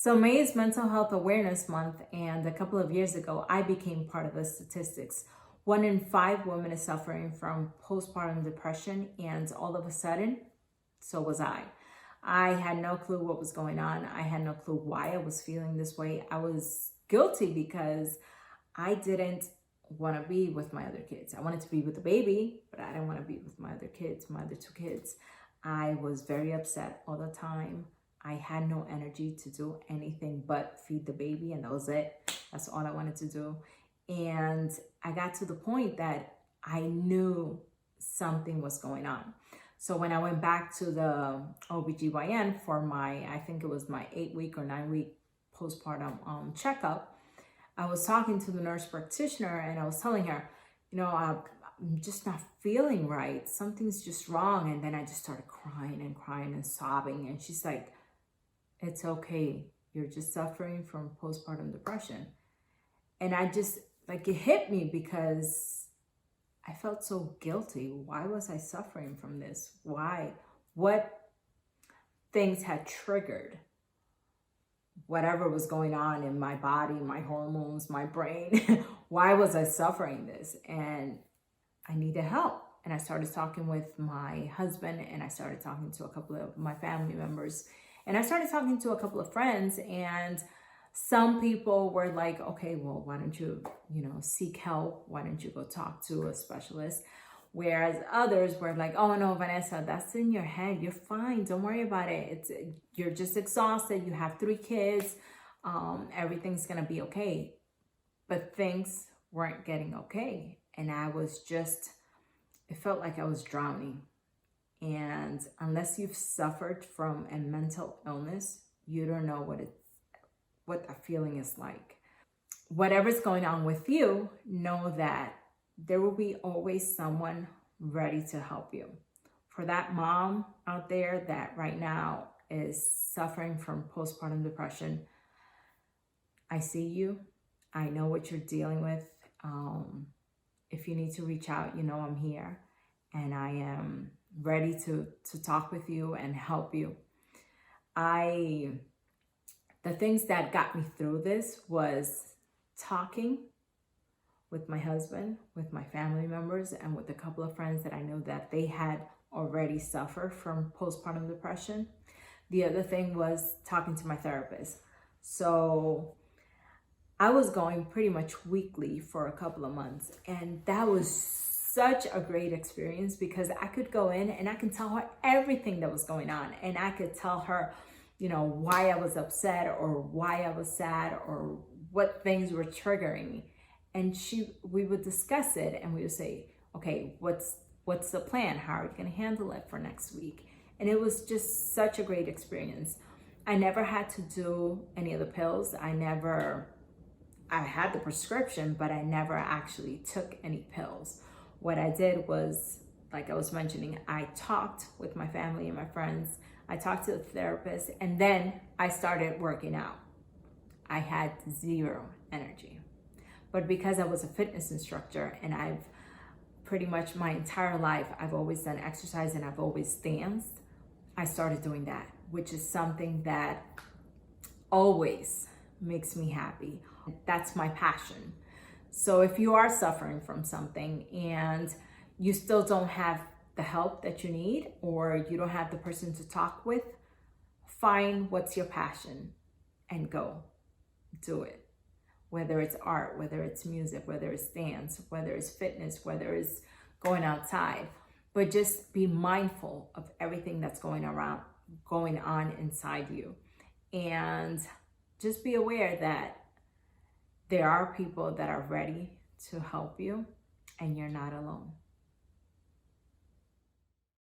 So May is Mental Health Awareness Month, and a couple of years ago, I became part of the statistics. 1 in 5 women is suffering from postpartum depression, and all of a sudden, so was I. I had no clue what was going on. I had no clue why I was feeling this way. I was guilty because I didn't want to be with my other kids. I wanted to be with the baby, but I didn't want to be with my other kids, my other 2 kids. I was very upset all the time. I had no energy to do anything but feed the baby, and that was it. That's all I wanted to do. And I got to the point that I knew something was going on. So when I went back to the OBGYN for I think it was my 8-week or 9-week postpartum checkup, I was talking to the nurse practitioner and I was telling her, I'm just not feeling right. Something's just wrong. And then I just started crying and sobbing. And she's like, it's okay. You're just suffering from postpartum depression. And I just, it hit me because I felt so guilty. Why was I suffering from this? Why? What things had triggered whatever was going on in my body, my hormones, my brain? Why was I suffering this? And I needed help. And I started talking with my husband, and I started talking to a couple of my family members, and I started talking to a couple of friends, and some people were like, okay, well, why don't you, seek help? Why don't you go talk to a specialist? Whereas others were like, oh no, Vanessa, that's in your head. You're fine. Don't worry about it. You're just exhausted. You have 3 kids. Everything's going to be okay. But things weren't getting okay. And it felt like I was drowning. And unless you've suffered from a mental illness, you don't know what that feeling is like. Whatever's going on with you, know that there will be always someone ready to help you. For that mom out there that right now is suffering from postpartum depression, I see you. I know what you're dealing with. If you need to reach out, I'm here, and I am ready to talk with you and help you. The things that got me through this was talking with my husband, with my family members, and with a couple of friends that I know that they had already suffered from postpartum depression. The other thing was talking to my therapist. So I was going pretty much weekly for a couple of months, and that was such a great experience because I could go in and I can tell her everything that was going on, and I could tell her, why I was upset or why I was sad or what things were triggering me. And we would discuss it, and we would say, okay, what's the plan? How are you going to handle it for next week? And it was just such a great experience. I never had to do any of the pills. I had the prescription, but I never actually took any pills. What I did was, like I was mentioning, I talked with my family and my friends. I talked to the therapist, and then I started working out. I had 0 energy. But because I was a fitness instructor, and I've pretty much my entire life, I've always done exercise and I've always danced, I started doing that, which is something that always makes me happy. That's my passion. So if you are suffering from something and you still don't have the help that you need, or you don't have the person to talk with, find what's your passion and go do it. Whether it's art, whether it's music, whether it's dance, whether it's fitness, whether it's going outside. But just be mindful of everything that's going on inside you. And just be aware that there are people that are ready to help you, and you're not alone.